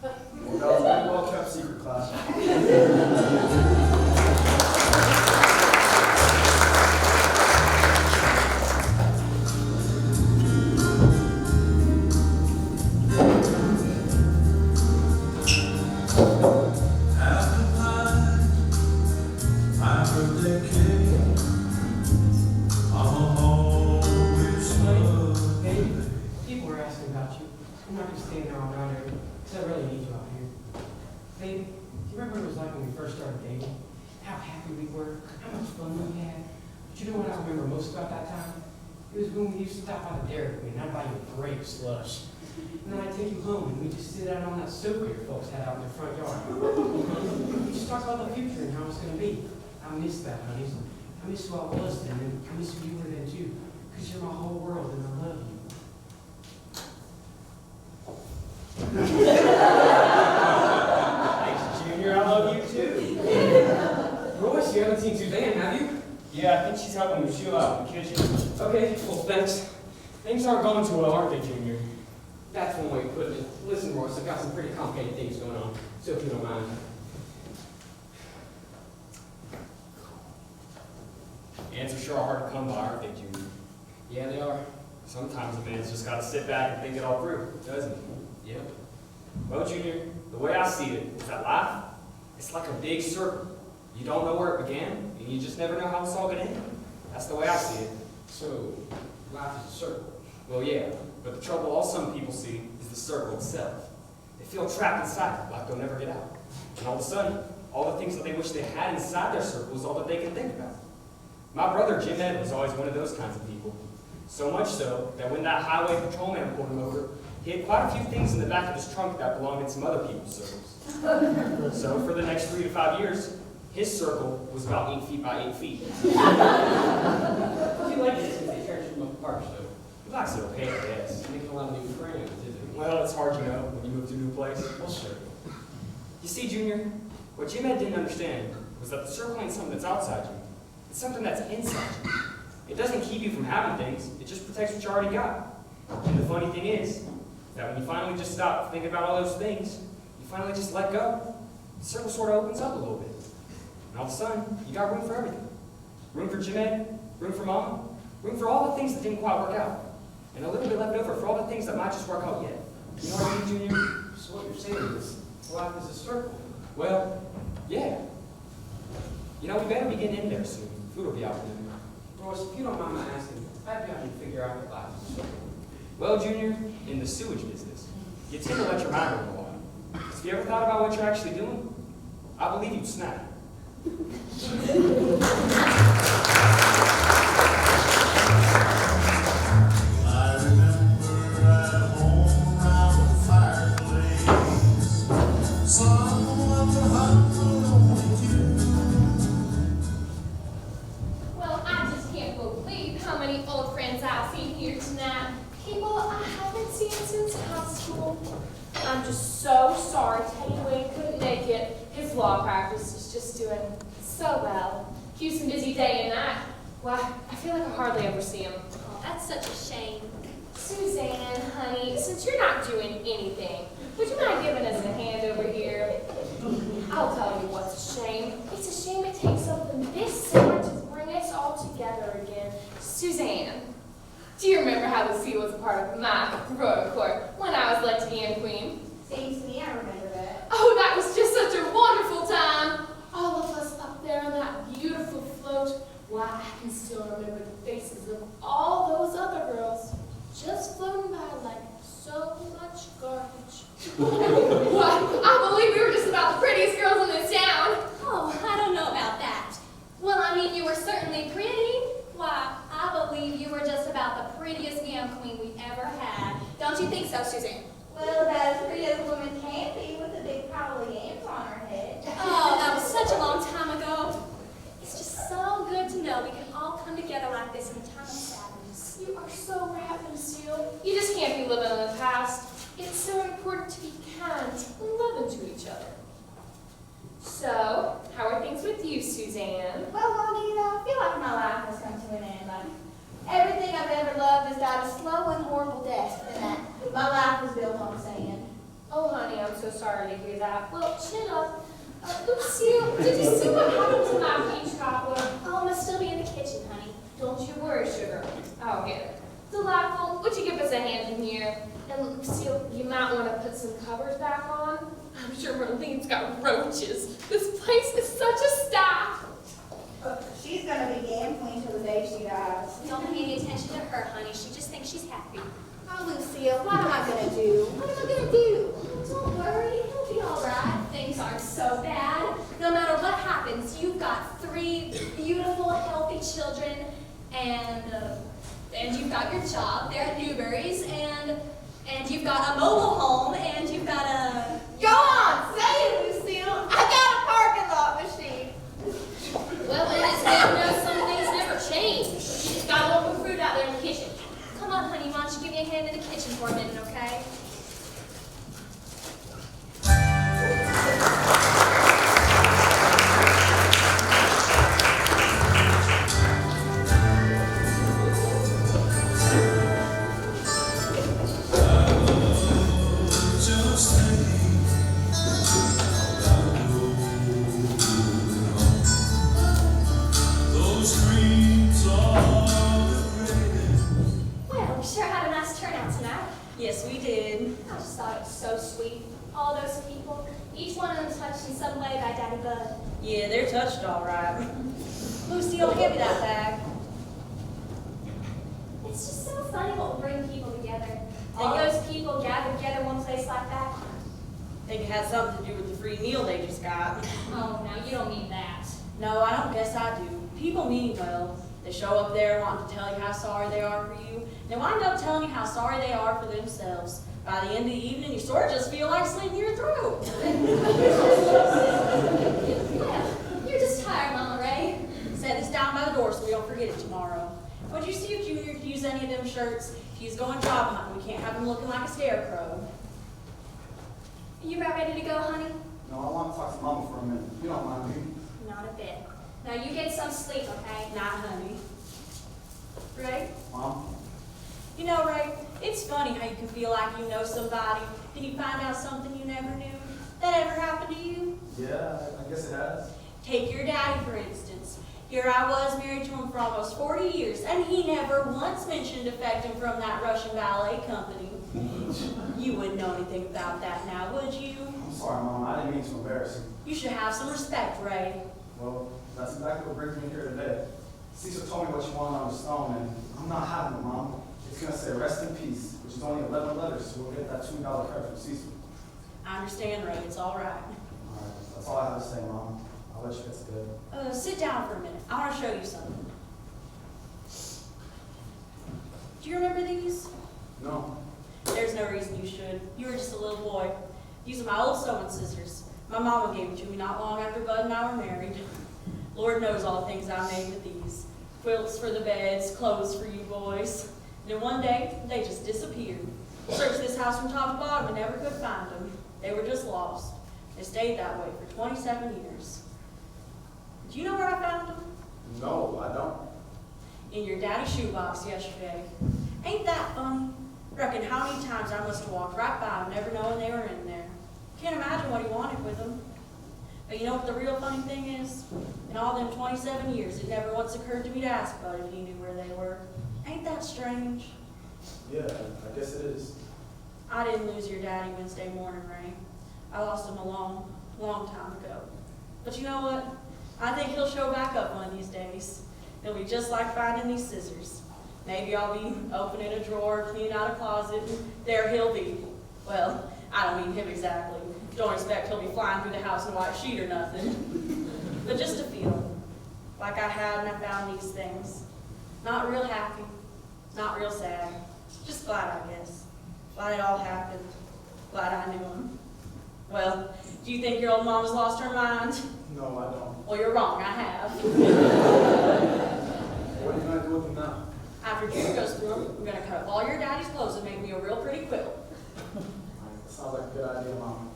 Well, that was a pretty well kept secret, Clyde. After my birthday cake, I'm always loved. Hey, people were asking about you. I'm not just standing around here, because I really need you out here. Baby, do you remember what it was like when we first started dating? How happy we were, how much fun we had. But you know what I remember most about that time? It was when we used to stop by the Dairy Queen and I'd buy you a grape slush. And then I'd take you home and we'd just sit out on that sofa your folks had out in their front yard. We just talked about the future and how it's going to be. I miss that, honey. I miss who I was then, and I miss who you were then too. Because you're my whole world and I love you. Thanks, Junior. I love you too. Royce, you haven't seen Suzanne, have you? Yeah, I think she's helping with shoe out in the kitchen. Okay, well, thanks. Things aren't going too well, aren't they, Junior? That's one way of putting it. Listen, Royce, I've got some pretty complicated things going on, so if you don't mind. Answers sure are hard to come by, aren't they, Junior? Yeah, they are. Sometimes a man's just got to sit back and think it all through, doesn't he? Yep. Well, Junior, the way I see it is that life, it's like a big circle. You don't know where it began, and you just never know how it's all going to end. That's the way I see it. So, life is a circle. Well, yeah, but the trouble all some people see is the circle itself. They feel trapped inside it, like they'll never get out. And all of a sudden, all the things that they wish they had inside their circle is all that they can think about. My brother, Jim Ed, was always one of those kinds of people. So much so that when that highway patrolman pulled him over, he had quite a few things in the back of his trunk that belonged in some other people's circles. So for the next 3 to 5 years, his circle was about 8 feet by 8 feet. He likes it since they turned him apart, so. He likes it okay, I guess. He's making a lot of new friends, isn't he? Well, it's hard, you know, when you move to a new place. Well, sure. You see, Junior, what Jim Ed didn't understand was that the circle ain't something that's outside you. It's something that's inside you. It doesn't keep you from having things, it just protects what you already got. And the funny thing is that when you finally just stop thinking about all those things, you finally just let go, the circle sort of opens up a little bit. And all of a sudden, you got room for everything. Room for Jim Ed, room for Mama, room for all the things that didn't quite work out. And a little bit left over for all the things that might just work out yet. You know what I mean, Junior? So what you're saying is, life is a circle. Well, yeah. You know, we better be getting in there soon. Food will be out in a minute. Royce, if you don't mind my asking, how do you figure out what life is a circle? Well, Junior, in the sewage business, you tend to let your mind run a lot. If you ever thought about what you're actually doing, I believe you'd snap. I remember at home around the fireplace, someone hugged along with you. Well, I just can't believe how many old friends I've seen here tonight. People I haven't seen since high school. I'm just so sorry Teddy Wayne couldn't make it. His law practice is just doing so well. Keeps him busy day and night. Why, I feel like I hardly ever see him. Oh, that's such a shame. Suzanne, honey, since you're not doing anything, would you mind giving us a hand over here? I'll tell you what's a shame. It's a shame it takes something this sad to bring us all together again. Suzanne, do you remember how Lucille was a part of my royal court when I was elected Game Queen? Seems to me I remember that. Oh, that was just such a wonderful time. All of us up there on that beautiful float. Why, I can still remember the faces of all those other girls just floating by like so much garbage. Why, I believe we were just about the prettiest girls in this town. Oh, I don't know about that. Well, I mean, you were certainly pretty. Why, I believe you were just about the prettiest Game Queen we ever had. Don't you think so, Suzanne? Well, about as pretty as a woman can be with a big pile of yams on her head. Oh, that was such a long time ago. It's just so good to know we can all come together like this in a time of sadness. You are so right, Lucille. You just can't be living in the past. It's so important to be kind and loving to each other. So, how are things with you, Suzanne? Well, Lonnie, I feel like my life has come to an end. Like, everything I've ever loved has died a slow and horrible death, and that my life is built on sand. Oh, honey, I'm so sorry to hear that. Well, chin up. Lucille, did you see what happened to my peach cobbler? Oh, I must still be in the kitchen, honey. Don't you worry, sugar. I'll get it. Delightful, would you give us a hand in here? And Lucille, you might want to put some covers back on. I'm sure Merlene's got roaches. This place is such a sty. She's gonna be Game Queen till the day she dies. Don't pay any attention to her, honey. She just thinks she's happy. Oh, Lucille, what am I gonna do? What am I gonna do? Don't worry, he'll be all right. Things aren't so bad. No matter what happens, you've got 3 beautiful, healthy children, and you've got your job there at Newberry's, and you've got a mobile home, and you've got a... Go on, say it, Lucille. I got a parking lot machine. Well, in this game, no, some things never change. You just got to look for fruit out there in the kitchen. Come on, honey, why don't you give me a hand in the kitchen for a minute, okay? Yes, we did. I just thought it was so sweet. All those people, each one of them touched in some way by Daddy Bud. Yeah, they're touched all right. Lucille, give me that bag. It's just so funny what will bring people together. All those people gathered together in one place like that. I think it had something to do with the free meal they just got. Oh, now you don't mean that. No, I don't guess I do. People mean well. They show up there wanting to tell you how sorry they are for you. They wind up telling you how sorry they are for themselves. By the end of the evening, you sort of just feel like slitting your throat. Well, you're just tired, Mama Ray. Set this down by the door so we don't forget it tomorrow. Would you see if Junior could use any of them shirts? If he's going job hunting, we can't have him looking like a scarecrow. You about ready to go, honey? No, I want to talk to Mama for a minute. You don't mind, do you? Not a bit. Now you get some sleep, okay? Not honey. Ray? Mom? You know, Ray, it's funny how you can feel like you know somebody, then you find out something you never knew. That ever happened to you? Yeah, I guess it has. Take your daddy, for instance. Here I was married to him for almost 40 years, and he never once mentioned defecting from that Russian ballet company. You wouldn't know anything about that now, would you? I'm sorry, Mom. I didn't mean to embarrass you. You should have some respect, Ray. Well, that's exactly what brings me here today. Cecil told me what you wanted on the stone, and I'm not having it, Mom. It's going to say rest in peace, which is only 11 letters, so we'll get that $2 credit from Cecil. I understand, Ray. It's all right. All right, that's all I have to say, Mom. I'll let you get to bed. Sit down for a minute. I want to show you something. Do you remember these? No. There's no reason you should. You were just a little boy. These are my old sewing scissors. My mama gave them to me not long after Bud and I were married. Lord knows all the things I made with these. Quilts for the beds, clothes for you boys. And then one day, they just disappeared. Searched this house from top to bottom and never could find them. They were just lost. They stayed that way for 27 years. Do you know where I found them? No, I don't. In your daddy's shoebox yesterday. Ain't that funny? Reckon how many times I must have walked right by them, never knowing they were in there. Can't imagine what he wanted with them. But you know what the real funny thing is? In all them 27 years, it never once occurred to me to ask Bud if he knew where they were. Ain't that strange? Yeah, I guess it is. I didn't lose your daddy Wednesday morning, Ray. I lost him a long, long time ago. But you know what? I think he'll show back up one of these days. It'll be just like finding these scissors. Maybe I'll be opening a drawer, cleaning out a closet, and there he'll be. Well, I don't mean him exactly. Don't expect he'll be flying through the house in a white sheet or nothing. But just a feeling, like I had when I found these things. Not real happy, not real sad. Just glad, I guess. Glad it all happened. Glad I knew him. Well, do you think your old mama's lost her mind? No, I don't. Well, you're wrong, I have. What are you going to do with them now? After Junior goes through them, I'm going to cut up all your daddy's clothes and make me a real pretty quilt. All right, that sounds like a good idea, Mom.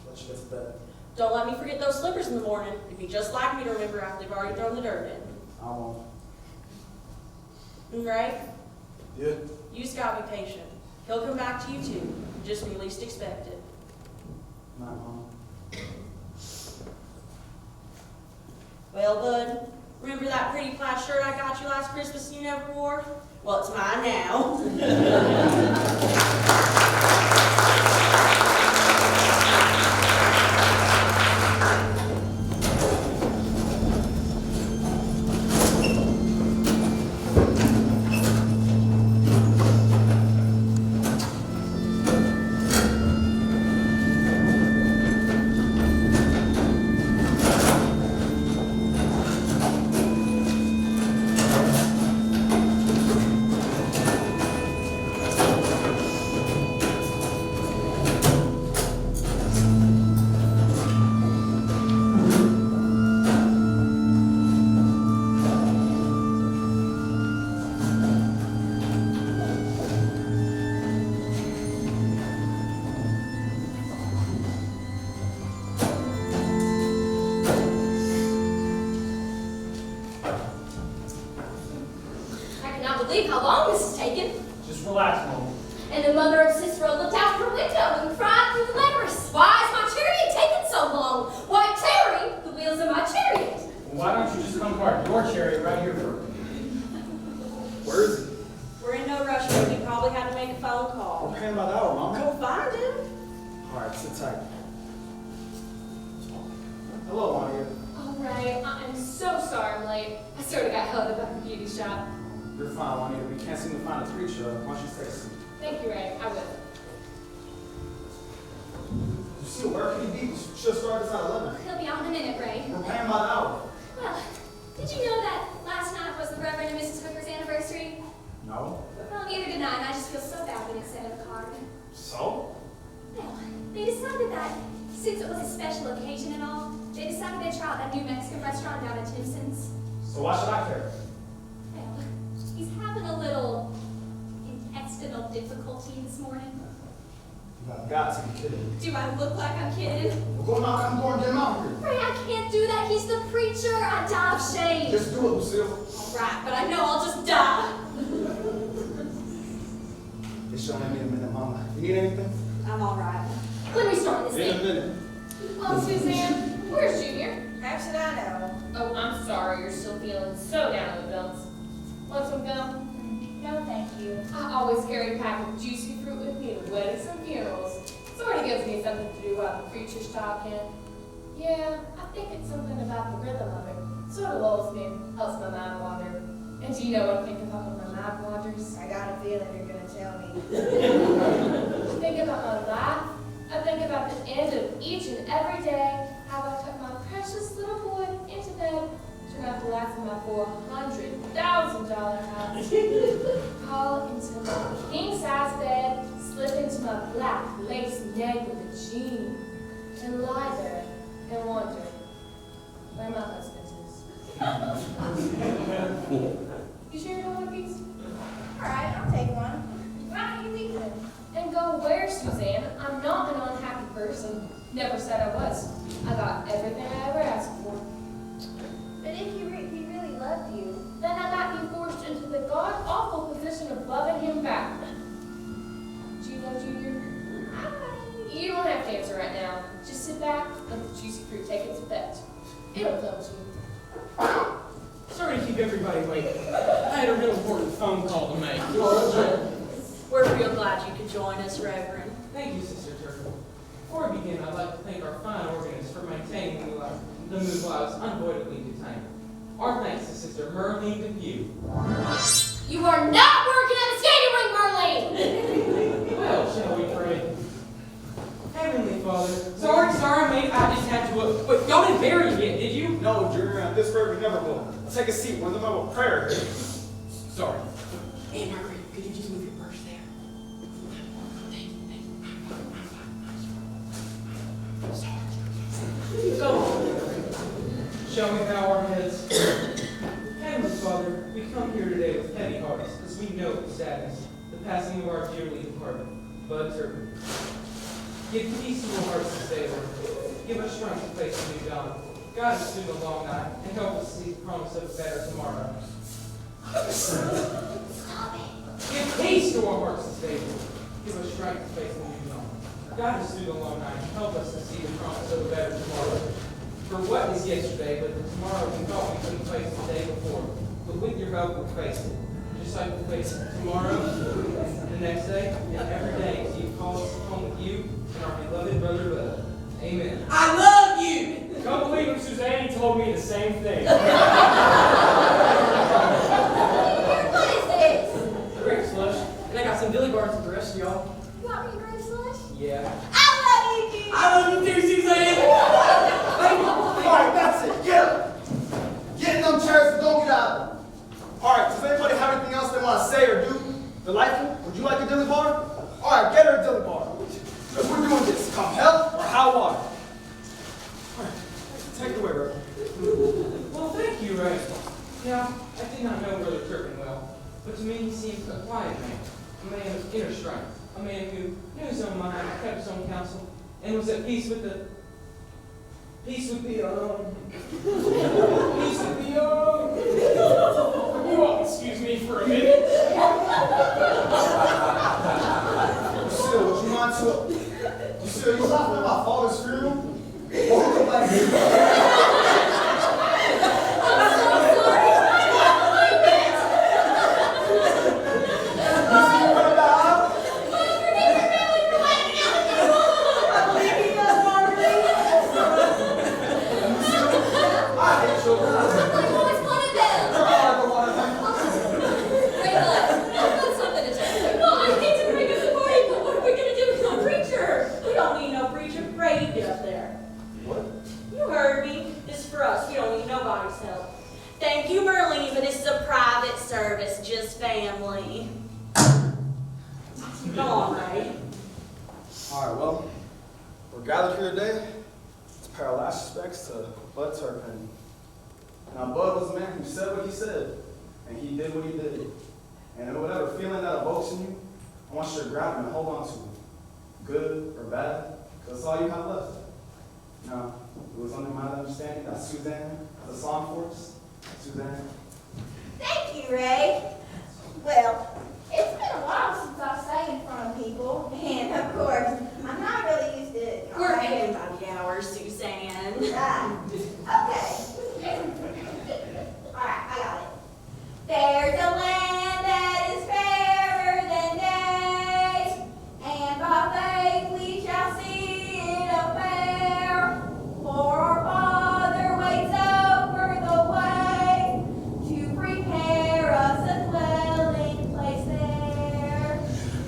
Let you get to bed. Don't let me forget those slippers in the morning. It'd be just like me to remember after they've already thrown the dirt in. I won't. Right? Yeah. You just gotta be patient. He'll come back to you too, just when you least expect it. Night, Mom. Well, Bud, remember that pretty plaid shirt I got you last Christmas and you never wore? Well, it's mine now. I cannot believe how long this has taken. Just relax, Mom. And the mother of Cicero looked out her window and cried through the leprous. Why is my chariot taking so long? Why, Terry, the wheels of my chariot. Well, why don't you just come park your chariot right here for Where is he? We're in no rush, but he probably had to make a phone We're call. paying about Sit tight. Hello, Juanita. All right, I'm so sorry I'm late. I sort of got held up at the beauty shop. You're fine, Juanita. We can't seem to find a preacher. Why don't you take a seat? Thank you, Ray. I will. You see where can he be? We should have started this at 11. He'll be out in a minute, Ray. We're paying by the hour. Well, did you know that last night was the Reverend and Mrs. Hooker's anniversary? No. Well, neither did I, and I just feel so bad when it said on the card. So? Well, they decided that since it was a special occasion and all, they decided they'd try out that new Mexican restaurant down at Timpson's. So why should I care? Well, he's having a little intestinal difficulty this morning. You have got to be kidding me. Do I look like I'm kidding? Well, go knock on the door and get him out here. Ray, I can't do that. He's the preacher. I die of shame. Just do it, Lucille. All right, but I know I'll just die. It's showing me in a minute, Mama. You need anything? I'm all right. Let me start this In a thing. minute. Well, Suzanne, where's Junior? How should I know? Oh, I'm sorry. You're still feeling so down in the dumps. Want some gum? No, thank you. I always carry a pack of juicy fruit with me to weddings and funerals. Sort of gives me something to do while the preacher's talking. Yeah, I think it's something about the rhythm of it. Sort of lulls me and helps my mind wander. And do you know what I think about when my mind wanders? I got a feeling you're gonna tell me. I think about my life. I think about the end of each and every day, how I took my precious little boy into bed, turn out the lights in my $400,000 house, crawl into my king-size bed, slip into my black lace neck with a jean, and lie there and wonder where my husband is. You sure you don't want a piece? All right, I'll take one. Why don't you eat them? And go where, Suzanne? I'm not an unhappy person. Never said I was. I got everything I ever asked for. But if he really loved you, Then I might be forced into the god-awful position of loving him back. Do you love Junior? You don't have to answer right now. Just sit back, let the juicy fruit take its effect. It'll come to you. Sorry to keep everybody waiting. I had a real important phone call to make. We're real glad you could join us, Reverend. Thank you, Sister Turtle. Before we begin, I'd like to thank our fine organist for maintaining the mood while I was unavoidably detained. Our thanks to Sister Merlene DePew. You are not working at a skating rink, Merlene! Well, shall we pray? Heavenly Father, sorry, mate, I just had to, wait, y'all didn't bury it yet, did you? No, Junior, at this rate we never will. Take a seat. We're in the middle of prayer. Sorry. Hey, Margaret, could you just move your purse there? Go on. Shall we bow our heads? Heavenly Father, we come here today with heavy hearts, as we know with sadness the passing of our dearly departed, Bud Turpin. Give peace to our hearts this day, Lord. Give us strength to face the new dawn. Guide us through the long night, and help us see the promise of a better tomorrow. Give peace to our hearts this day, Lord. Give us strength to face the new dawn. Guide us through the long night, and help us to see the promise of a better tomorrow. For what is yesterday but the tomorrow we thought we couldn't face the day before? But with your help, we'll face it. Just like we'll face tomorrow, the next day, and every day as you call us home with you and our beloved brother Bud. Amen. I love you! Don't believe him, Suzanne. He told me the same thing. What is this? Grape slush. And I got some dilly bars for the rest of y'all. You want me to grape slush? Yeah. I love you, Judy. I love you too, Suzanne! All right, that's it. Get up. Get in them chairs and don't get out of them. All right, does anybody have anything else they want to say or do? Delightful? Would you like a dilly bar? All right, get her a dilly bar. Because we're doing this, come hell or high water. All right, take it away, Reverend. Well, thank you, Ray. Yeah, I did not know Brother Turpin well, but to me he seemed a quiet man, a man of inner strength, a man who knew his own mind, kept his own counsel, and was at peace with the peace with the You all excuse me for a minute. Lucille, would you mind to... Lucille, you laughing at my father's funeral? Oh, come back here. family. Go on, Ray. All right, well, we're gathered here today to pay our last respects to Bud Turpin. Now, Bud was a man who said what he said, and he did what he did. And whatever feeling that evokes in you, I want you to grab him and hold on to him, good or bad, because that's all you have left. Now, it was under my understanding that Suzanne has a song for us. Suzanne. Thank you, Ray. Well, it's been a while since I've sang in front of people, and of course, I'm not really used to it. We're getting by the hours, Suzanne. Okay. Alright, I got it. There's a land that is fairer than day, and by faith we shall see it up there. For our Father waits over the way to prepare us a dwelling place there.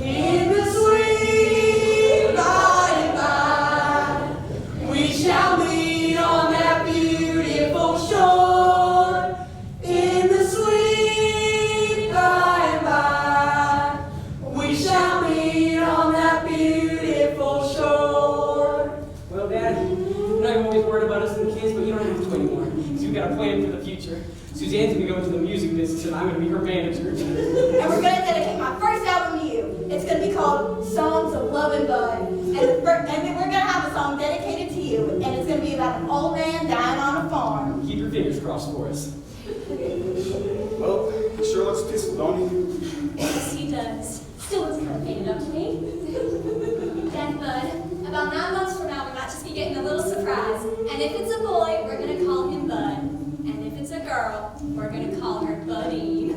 In the sweet by and by, we shall meet on that beautiful shore. In the sweet by and by, we shall meet on that beautiful shore. Well, Dad, I know you're always worried about us and the kids, but you don't have to anymore. Because we've got a plan for the future. Suzanne's going to go into the music business, and I'm going to be her manager. And we're going to dedicate my first album to you. It's going to be called Songs of Love and Bud. And then we're going to have a song dedicated to you, and it's going to be about an old man dying on a farm. Keep your fingers crossed for us. Well, he sure looks peaceful, don't he? Yes, he does. Still looks kind of painted up to me. Then, Bud, about 9 months from now, we might just be getting a little surprise. And if it's a boy, we're going to call him Bud. And if it's a girl, we're going to call her Buddy.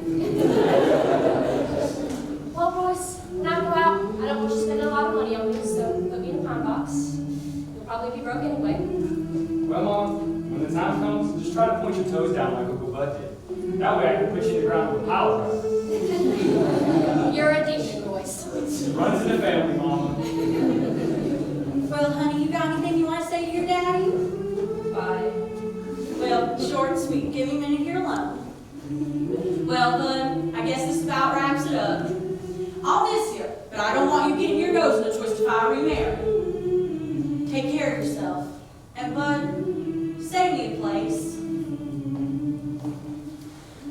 Well, boys, when I go out, I don't want you spending a lot of money on me, so put me in a pine box. You'll probably be broke anyway. Well, Mom, when the time comes, just try to point your toes down like Uncle Bud did. That way I can put you in the ground with a pile driver. You're a demon, boys. Runs in the family, Mama. Well, honey, you got anything you want to say to your daddy? Bye. Well, short and sweet. Give me a minute here alone. Well, Bud, I guess this about wraps it up. I'll miss you, but I don't want you getting your nose in a twist if I remarry. Take care of yourself. And, Bud, save me a place.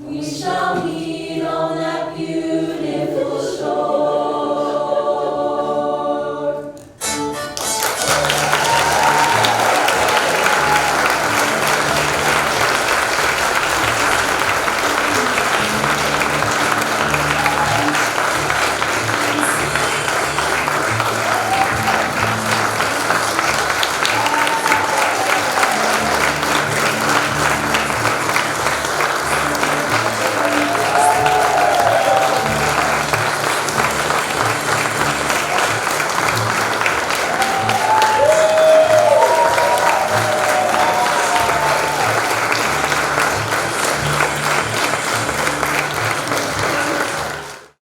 We shall meet